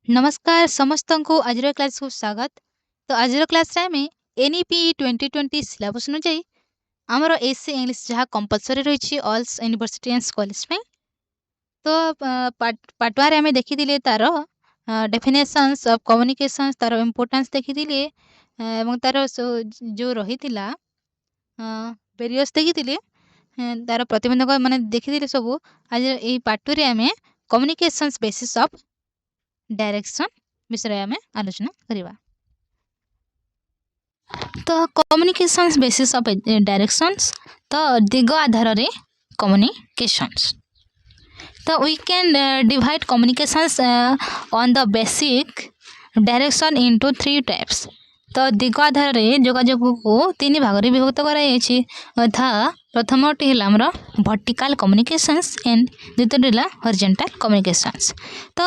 नमस्कार समस्त को आज क्लास को स्वागत। तो आज क्लास रे आमे एनईपी 2020 सिलेबस अनुଯାयी आमर एससी इंग्लिश जहाँ कंपलसरी रही ऑल यूनिवर्सिटी एंड कॉलेज में। तो पार्ट वन आमे देखी तार डेफिनेशंस ऑफ कम्युनिकेशंस तार इम्पोर्टेंस देखी एवं तार जो रही वेरियस देखी तार प्रतिबंधक माने देखी सब। आज ये पार्ट टू रे आमे कम्युनिकेशंस बेसिस ऑफ डायरेक्शन विषय आमे आलोचना करिवा। तो कम्युनिकेशंस बेसिस ऑफ डायरेक्शंस तो दिग आधार रे कम्युनिकेशंस। तो we can divide communications on the basic direction into three types. तो दिग आधार रे जोगाजोग को तीन भाग रे विभक्त कराई यथा प्रथमटी है आमर वर्टिकल कम्युनिकेशंस एंड द्वितीय हॉरिजॉन्टल कम्युनिकेशंस। तो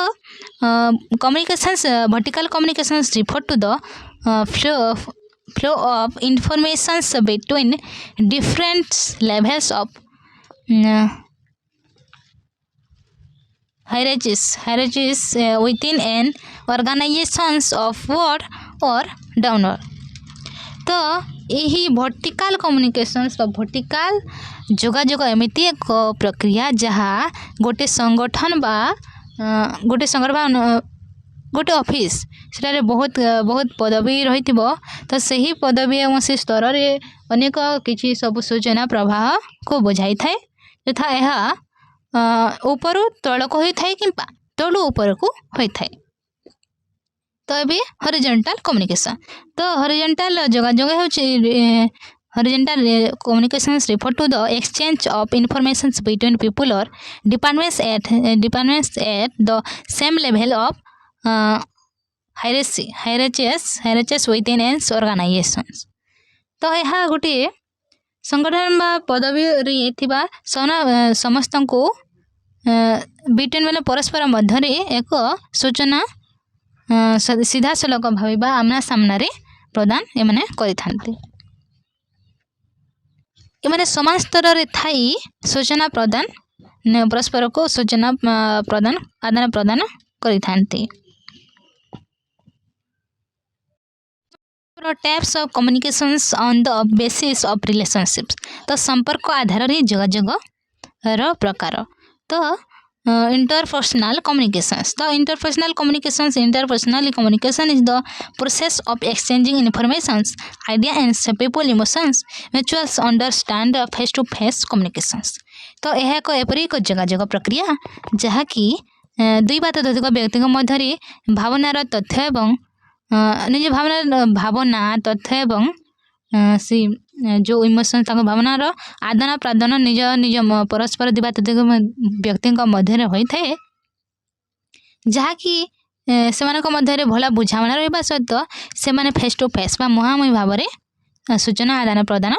communications vertical communications refer to the flow of informations between different levels of hierarchies within an organizations of word or downward। तो यही वर्टिकल कम्युनिकेशंस वर्टिकल जोगाजोग एमती एक प्रक्रिया जहाँ गोटे संगठन बा गोटे संगठन गोटे ऑफिस से बहुत बहुत पदवी रही तो सही पदवी और से स्तर में अनेक किसी सब सूचना प्रवाह को बुझाई थाए यथा यह ऊपर तल को होता है कि तलु ऊपर को होता है। तो ये हॉरिजॉन्टल कम्युनिकेशन। तो हॉरिजॉन्टल जोगाजोग horizontal communications refer to the exchange of informations between people और departments at the same level of hierarchies within an organizations। तो यह गोटे संगठन बा पदवी रे समस्त को बिटवीन मतलब परस्पर मध्य एक सूचना सीधा सलख भाव आमना सामने प्रदान एमाने करिथांती। एमाने समान स्तर रे थाई सूचना प्रदान परस्पर को सूचना प्रदान आदान प्रदान करिथांती। Types of communications on the basis of relationships. तो संपर्क आधार रे जोगाजोग रो प्रकार। तो इंटरपर्सनल कम्युनिकेशंस। तो interpersonal communication is the process of exchanging informations idea and people emotions mutuals understand face to face communications. तो यह एक एपरी एक जोगाजोग प्रक्रिया जहाँ कि दुई बा तदधिक व्यक्ति मध्य भावनार तथ्य एवं निज भावना तथ्य एवं सी जो इमोशन भावनार आदान प्रदान निज निज परस्पर दिवा तदधिक व्यक्ति मध्य होता है जहाँकि से मध्य भला बुझाणा रहा सहित से फेस टू फेस बा मुहांमुही भाव में सूचना आदान प्रदान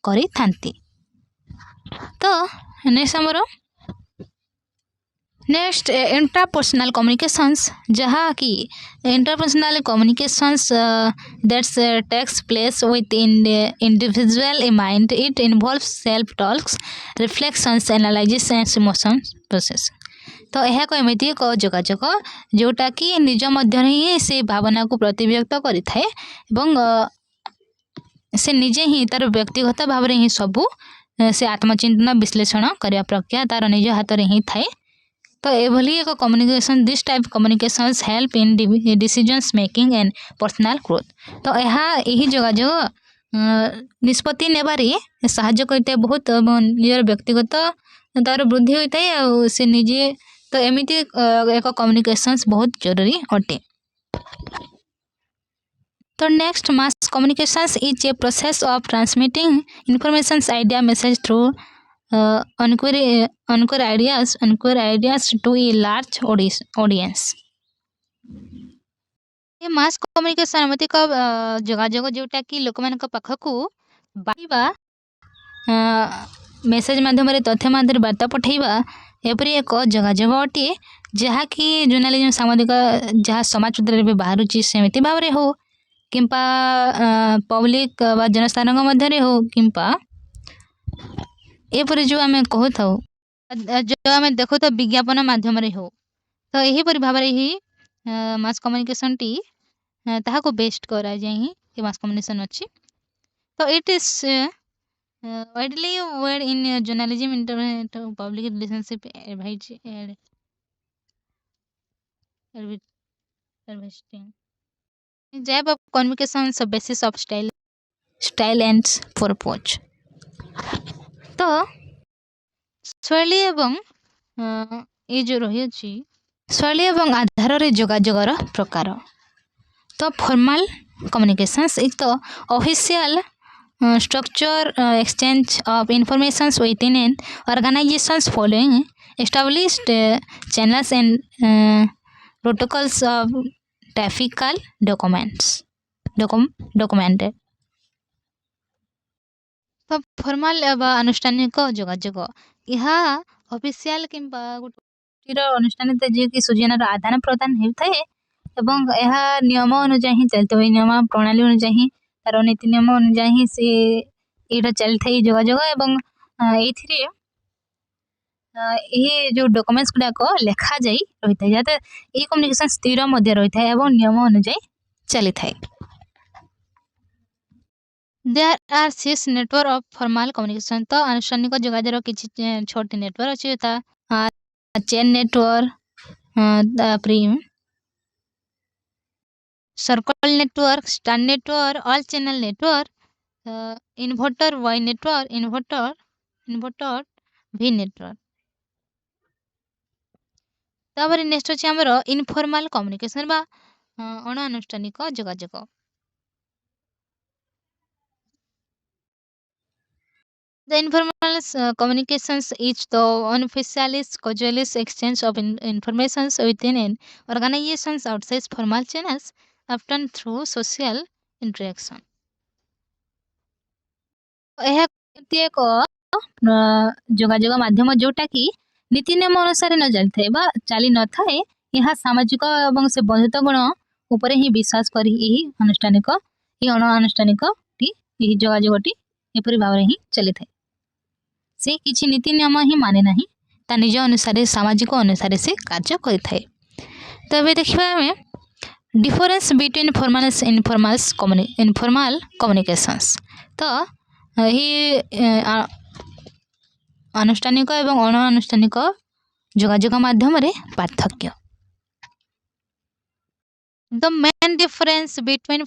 करि थांती। तो नेक्स्ट इंटरपर्सनल कम्युनिकेशंस जहाँ कि interpersonal communications that's takes place within individual mind. It involves self talks reflections analysis and emotions process. तो यह एक एमती एक जोगाजोग जोटा कि निज मध्य ही से भावना को प्रतिव्यक्त करि थाए एवं से निजे ही तार व्यक्तिगत भाव में ही सबू से आत्मचिंतन विश्लेषण करने प्रक्रिया तार निज हाथ में ही थाए। तो एभली एक communication this type communications help in decisions making and personal growth. तो यही जोगाजोग निष्पत्ति नेबारे साहाय्य करते बहुत निजर व्यक्तिगत तार वृद्धि होता है से निजे। तो एमती एक कम्युनिकेशंस बहुत जरूरी अटे। तो next mass communications is a process of transmitting informations idea message through unclear ideas to a large audience। ये मास कम्युनिकेशन एमती एक जोगाजोग जोटा कि लोक मान पाखक बाइबा मेसेज माध्यम तथ्य माध्यम वार्ता पठेबा एपरी एक जोगाजोग अटे जहाँ कि जर्नलिज्म सामाजिक जहाँ समाज पत्र बाहर सेमती भाव में हो किंपा पब्लिक बा जनस्थान मध्य हो किंपा एपरी जो आम कहू जो आम देखु तो विज्ञापन माध्यम हो। तो यहीपरि भाव ही मास कम्युनिकेशन टी ताहाको बेस्ट करा जाय ही ये मास कम्युनिकेशन अछि। तो it is widely word in journalism, internet, public relationship, advertising. Type of communication is a basis of style and purpose. तो ଶୈଳୀ ଏବଂ ଏ ଯେଉଁ ରହିଅଛି ଶୈଳୀ ଏବଂ ଆଧାରରେ ଯୋଗାଯୋଗର ପ୍ରକାର। ତ formal communications is the official structure exchange of informations within an organizations following established channels and protocols of typical documented। ତ ଫର୍ମାଲ ବା ଆନୁଷ୍ଠାନିକ ଯୋଗାଯୋଗ ଏହା ଅଫିସିଆଲ କିମ୍ବା ଗୋଟିର ଅନୁଷ୍ଠାନିତ ଯିଏକି ସୂଚନାର ଆଦାନ ପ୍ରଦାନ ହେଉଥାଏ ଏବଂ ଏହା ନିୟମ ଅନୁଯାୟୀ ହିଁ ଚାଲିଥାଏ। ନିୟମ ପ୍ରଣାଳୀ ଅନୁଯାୟୀ ତାର ନୀତି ନିୟମ ଅନୁଯାୟୀ ହିଁ ସେ ଏଇଟା ଚାଲିଥାଏ ଯୋଗାଯୋଗ ଏବଂ ଏଇଥିରେ ଏହି ଯେଉଁ ଡକୁମେଣ୍ଟସ୍ ଗୁଡ଼ାକ ଲେଖାଯାଇ ରହିଥାଏ ଯାହାଦ୍ୱାରା ଏହି କମ୍ୟୁନିକେସନ୍ ସ୍ଥିର ମଧ୍ୟ ରହିଥାଏ ଏବଂ ନିୟମ ଅନୁଯାୟୀ ଚାଲିଥାଏ। There are 6 network of formal communication। तो आनुष्ठानिक जोगाजोग किछि 6टी नेटवर्क अछि ता चेन नेटवर्क, प्रीम circle network, star network, all channel network, inverter Y network, inverter भी नेटवर्क। तापर नेक्स्ट अछि हमर इनफॉर्मल कम्युनिकेशन बा अणानुष्ठानिक जोगाजोग। The informal communications is the unofficial casual exchange of information within an organizations outside formal channels, often through social interaction। ଏହା ଏକ ଯୋଗାଯୋଗ ମାଧ୍ୟମ ଯୋଉଟା କି ନୀତି ନିୟମ ଅନୁସାରେ ନ ଚାଲିଥାଏ ବା ଚାଲି ନଥାଏ। ଏହା ସାମାଜିକ ଏବଂ ସେ ବନ୍ଧୁତ୍ୱ ଗୁଣ ଉପରେ ହିଁ ବିଶ୍ୱାସ କରି ଏହି ଅଣ ଆନୁଷ୍ଠାନିକଟି ଏହି ଯୋଗାଯୋଗଟି ଏପରି ଭାବରେ ହିଁ ଚାଲିଥାଏ। ସେ କିଛି ନୀତି ନିୟମ ହିଁ ମାନେ ନାହିଁ ତା ନିଜ ଅନୁସାରେ ସାମାଜିକ ଅନୁସାରେ ସେ କାର୍ଯ୍ୟ କରିଥାଏ। ତ ଏବେ ଦେଖିବା ଆମେ ଡିଫରେନ୍ସ ବିଟୱିନ୍ ଇନଫର୍ମାଲ କମ୍ୟୁନିକେସନ୍ସ। ତ ଏହି ଆନୁଷ୍ଠାନିକ ଏବଂ ଅଣ ଆନୁଷ୍ଠାନିକ ଯୋଗାଯୋଗ ମାଧ୍ୟମରେ ପାର୍ଥକ୍ୟ। The main difference between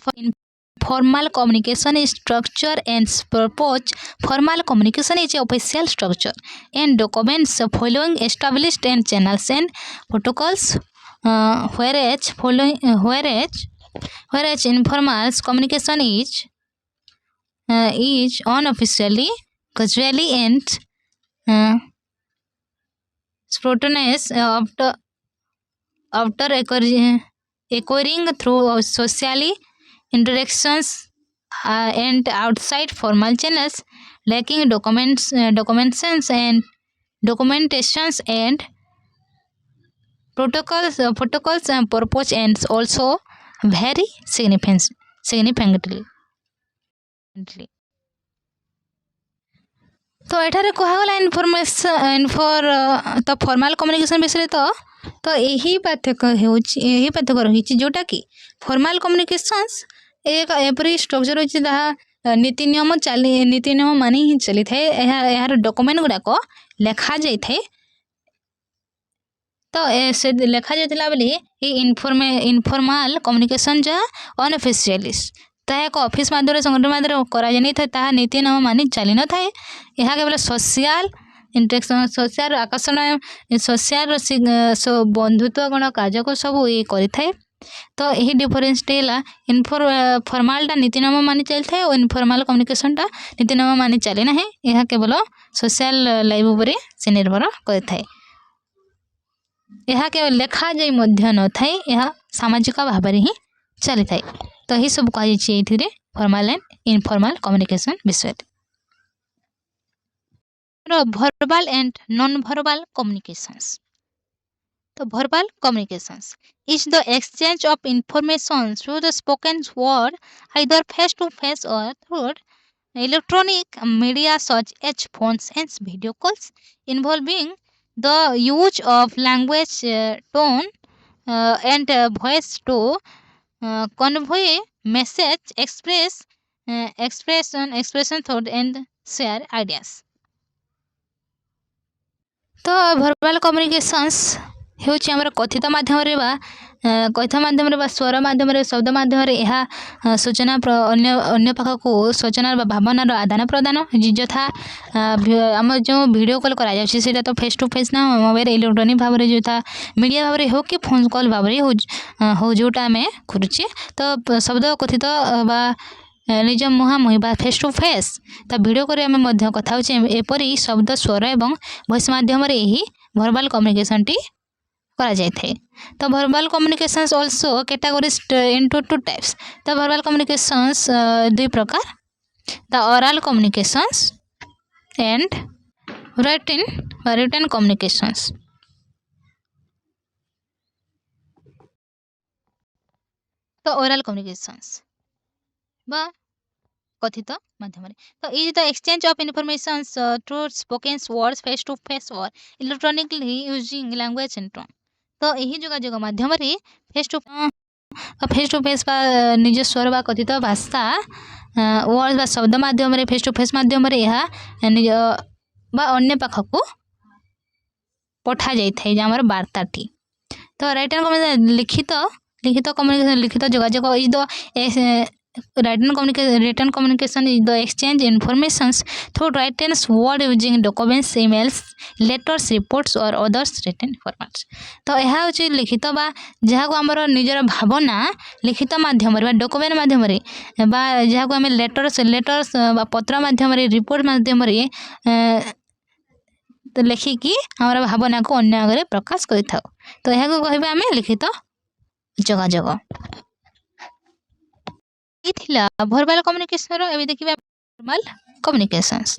formal communication is structure and purpose। Formal communication is official structure and documents following established and channels and protocols, whereas informal communication is unofficially, casually and spontaneous, after occurring through social interactions and outside formal channels, lacking documentations and protocols and purpose and also vary significantly। तो एठारे कहगला तो formal communication विषय तो यही पार्थक्य रही जोटा कि formal communications एक एपरी स्ट्रक्चर होछि नीति नियम मानि ही चली थाए। यार डॉक्यूमेंट गुड़ाक लेखा जाई थाए। तो से लेखा जाइतिला बेले ये इनफॉर्मल कम्युनिकेशन जहाँ अनऑफिशियलिस्ट ता एक ऑफिस माध्यम संगठन माध्यम करा जाय नहीं था नीति नियम मानि चली न थाए। यह केवल सोशल इंटरेक्शन सोशल आकर्षण सोशल बंधुत्व गुण कार्य को सब ये करि थाए। तो यही डिफरेंस टेला फॉर्मल टा नीति नियम मानि चली थाए और इनफॉर्मल कम्युनिकेशन टा नीति नियम मानि चली ना है। यह केवल सोशल लाइफ उपरे से निर्भर करि थाए। यह केवल लेखा जाई मध्य न थाए यह सामाजिक भाव ही चली थाए। तो यही सब कही फॉर्मल एंड इनफॉर्मल कम्युनिकेशन विषय। verbal and non-verbal communications। तो verbal communications is the exchange of information through the spoken word, either face to face or through electronic media such as phones and video calls, involving the use of language, tone, and voice to convey message, expression thought and share ideas. तो verbal communications ହେଉଛି ଆମର କଥିତ ମାଧ୍ୟମରେ ବା କଥିତ ମାଧ୍ୟମରେ ବା ସ୍ୱର ମାଧ୍ୟମରେ ଶବ୍ଦ ମାଧ୍ୟମରେ ଏହା ସୂଚନା ଅନ୍ୟ ଅନ୍ୟ ପାଖକୁ ସୂଚନା ବା ଭାବନାର ଆଦାନ ପ୍ରଦାନ ଯଥା ଆମର ଯେଉଁ ଭିଡ଼ିଓ କଲ୍ କରାଯାଉଛି ସେଇଟା ତ ଫେସ୍ ଟୁ ଫେସ୍ ନା ମୋବାଇଲ ଇଲେକ୍ଟ୍ରୋନିକ୍ ଭାବରେ ଯଥା ମିଡ଼ିଆ ଭାବରେ ହେଉ କି ଫୋନ୍ କଲ୍ ଭାବରେ ହଉ ଯେଉଁଟା ଆମେ କରୁଛେ ତ ଶବ୍ଦ କଥିତ ବା ନିଜ ମୁହାଁମୁହିଁ ବା ଫେସ୍ ଟୁ ଫେସ୍ ତା ଭିଡ଼ିଓ କରି ଆମେ ମଧ୍ୟ କଥା ହେଉଛେ ଏପରି ଶବ୍ଦ ସ୍ୱର ଏବଂ ଭଏସ୍ ମାଧ୍ୟମରେ ଏହି ଭର୍ବାଲ୍ କମ୍ୟୁନିକେସନ୍ଟି କରାଯାଇଥାଏ। ତ verbal communications also categorise into two types. ତ ଭର୍ବାଲ୍ କମ୍ୟୁନିକେସନ୍ସ ଦୁଇ ପ୍ରକାର, the oral communications and written communications. ତ ଓରାଲ୍ କମ୍ୟୁନିକେସନ୍ସ বা কথিত মাধ্যমে তো is the exchange of informations through spoken words face to face or electronically using language and tone. তো ଏହି ଯୋଗାଯୋଗ ମାଧ୍ୟମରେ ଫେସ୍ ଟୁ ଫେସ୍ ବା ନିଜ ସ୍ୱର ବା କଥିତ ଭାଷା ୱାର୍ଡ ବା ଶବ୍ଦ ମାଧ୍ୟମରେ ଫେସ୍ ଟୁ ଫେସ୍ ମାଧ୍ୟମରେ ଏହା ନିଜ ବା ଅନ୍ୟ ପାଖକୁ ପଠାଯାଇଥାଏ ଯେ ଆମର ବାର୍ତ୍ତାଟି। ତ ଲିଖିତ କମ୍ୟୁନିକେସନ୍ ଲିଖିତ ଯୋଗାଯୋଗ is the written communication is the exchange informations through written word using documents, emails, letters, reports or others written formats। ତ ଏହା ହେଉଛି ଲିଖିତ ବା ଯାହାକୁ ଆମର ନିଜର ଭାବନା ଲିଖିତ ମାଧ୍ୟମରେ ବା ଡକୁମେଣ୍ଟ ମାଧ୍ୟମରେ ବା ଯାହାକୁ ଆମେ ଲେଟର୍ସ ବା ପତ୍ର ମାଧ୍ୟମରେ ରିପୋର୍ଟ ମାଧ୍ୟମରେ ଲେଖିକି ଆମର ଭାବନାକୁ ଅନ୍ୟ ଆଗରେ ପ୍ରକାଶ କରିଥାଉ। ତ ଏହାକୁ କହିବା ଆମେ ଲିଖିତ ଯୋଗାଯୋଗ। ଥିଲା ଭର୍ବାଲ୍ କମ୍ୟୁନିକେସନ୍ର। ଏବେ ଦେଖିବା ନର୍ମାଲ୍ କମ୍ୟୁନିକେସନ୍ସ।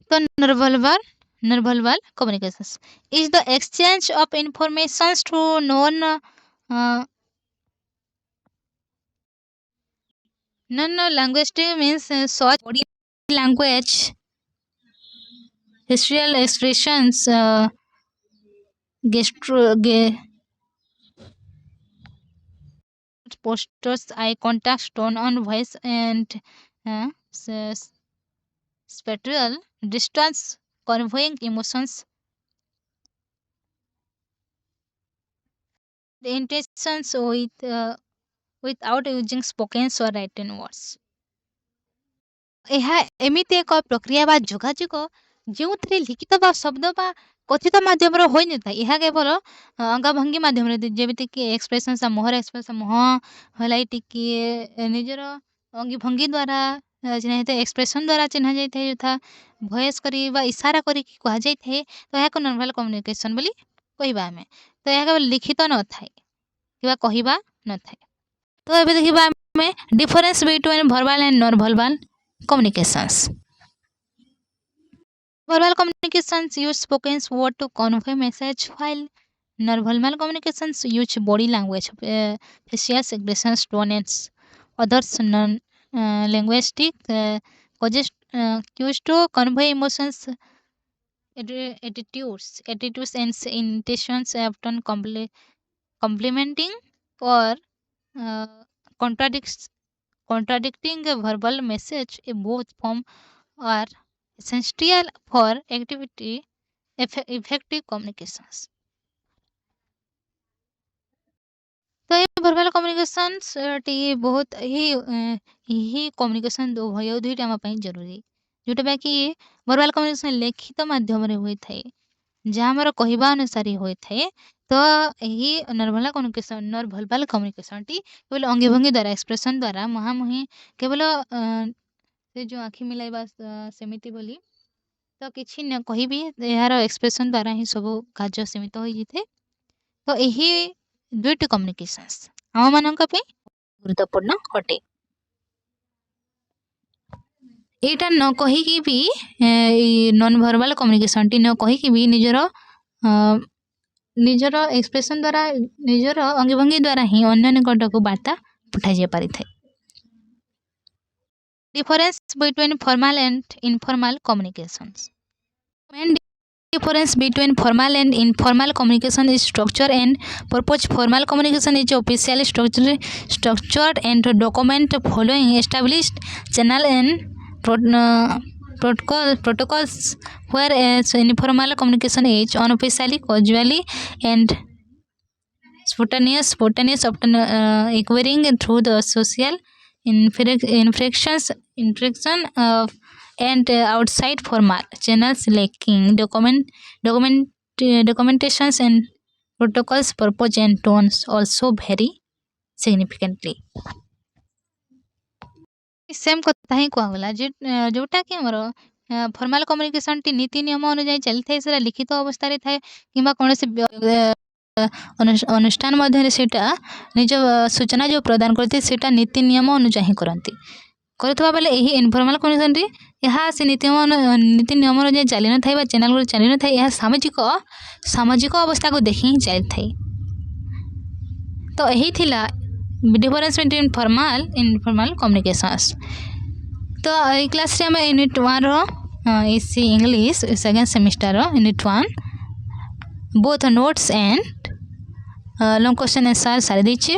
ତ non-verbal communications is the exchange of informations through non-language means such body language, facial expressions, postures, eye contact, tone on voice and spatial distance conveying emotions, the intentions without using spoken or written words। ଏହା ଏମିତି ଏକ ପ୍ରକ୍ରିୟା ବା ଯୋଗାଯୋଗ ଯେଉଁଥିରେ ଲିଖିତ ବା ଶବ୍ଦ ବା କଥିତ ମାଧ୍ୟମରେ ହୋଇନଥାଏ। ଏହା କେବଳ ଅଙ୍ଗଭଙ୍ଗୀ ମାଧ୍ୟମରେ ଯେମିତିକି ଏକ୍ସପ୍ରେସନ୍ସ ମୁହଁର ଏକ୍ସପ୍ରେସନ୍ ମୁହଁ ହଲାଇ ଟିକିଏ ନିଜର ଅଙ୍ଗଭଙ୍ଗୀ ଦ୍ୱାରା ଚିହ୍ନା ଯାଇଥାଏ, ଏକ୍ସପ୍ରେସନ୍ ଦ୍ୱାରା ଚିହ୍ନା ଯାଇଥାଏ ଯଥା ଭଏସ୍ କରି ବା ଇସାରା କରିକି କୁହାଯାଇଥାଏ। ତ ଏହାକୁ ନର୍ମାଲ୍ କମ୍ୟୁନିକେସନ୍ ବୋଲି କହିବା ଆମେ। ତ ଏହା କେବଳ ଲିଖିତ ନଥାଏ କିମ୍ବା କହିବା ନଥାଏ। ତ ଏବେ ଦେଖିବା ଆମେ difference between verbal and non verbal communications। verbal communications use spoken word to convey message, while non-verbal communications use body language, facial expressions, tones, others non-linguistic cues to convey emotions, attitudes and intentions, often complementing or contradicting a verbal message. Both forms are essential for effective communications। तो ये verbal communications T बहुत ही communication ଉଭୟ ଦୁଇଟା ଆମ ପାଇଁ ଜରୁରୀ। ଯୋଉଟା ବାକି verbal communication ଲିଖିତ ମାଧ୍ୟମରେ ହୋଇଥାଏ, ଯାହା ଆମର କହିବା ଅନୁସାରେ ହୋଇଥାଏ। ତ ଏହି ନର୍ମାଲ୍ କମ୍ୟୁନିକେସନ୍ଟି କେବଳ ଅଙ୍ଗଭଙ୍ଗୀ ଦ୍ୱାରା ଏକ୍ସପ୍ରେସନ୍ ଦ୍ୱାରା ମୁହାଁମୁହିଁ କେବଳ ସେ ଯେଉଁ ଆଖି ମିଲାଇବା ସେମିତି ବୋଲି ତ କିଛି ନ କହିବି, ଏହାର ଏକ୍ସପ୍ରେସନ୍ ଦ୍ୱାରା ହିଁ ସବୁ କାର୍ଯ୍ୟ ସୀମିତ ହୋଇଯାଇଥାଏ। ତ ଏହି ଦୁଇଟି କମ୍ୟୁନିକେସନ୍ସ ଆମମାନଙ୍କ ପାଇଁ ଗୁରୁତ୍ୱପୂର୍ଣ୍ଣ ଅଟେ। ଏଇଟା ନ କହିକି ବି ନନ୍ ଭର୍ବାଲ୍ କମ୍ୟୁନିକେସନ୍ଟି ନ କହିକି ବି ନିଜର ଏକ୍ସପ୍ରେସନ୍ ଦ୍ୱାରା ନିଜର ଅଙ୍ଗଭଙ୍ଗୀ ଦ୍ୱାରା ହିଁ ଅନ୍ୟ ନିକଟକୁ ବାର୍ତ୍ତା ପଠାଯାଇ ପାରିଥାଏ। Difference between formal and informal communications। Difference between formal and informal communication is structure and purpose. Formal communication is officially structured and document following established channel and protocols, whereas informal communication is unofficially, casually, and spontaneous, often occurring through the social interaction of and outside formal channels, lacking documentations and protocols. Purpose and tones also vary significantly. Same कथा ही कहगला जे जोटा कि हमर formal communication T नीति नियम अनुଯାयी चली थाए सेटा लिखित अवस्था रे थाए किंबा कोनोसी अनुष्ठान मध्य सेटा निज सूचना जो प्रदान करती सेटा नीति नियम अनुଯାयी ही करती करुवा बेले यही इनफॉर्मल कम्युनिकेशन टी यहाँ से नीति नियम अनुଯାयी चली न थाए चैनल गुड चली न थाए यह सामाजिक अवस्था को देखि ही चली थाए। तो यही थिला difference between formal informal communications. तो ये क्लास रे हम यूनिट 1 रो एसी इंग्लिश सेकंड सेमिस्टर रो unit 1 both notes and long question answer सारी देछि।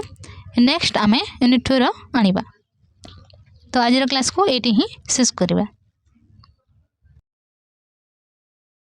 नेक्स्ट आमे यूनिट 2 रो आनिबा। तो आज रो क्लास को एटी ही शेष करबा।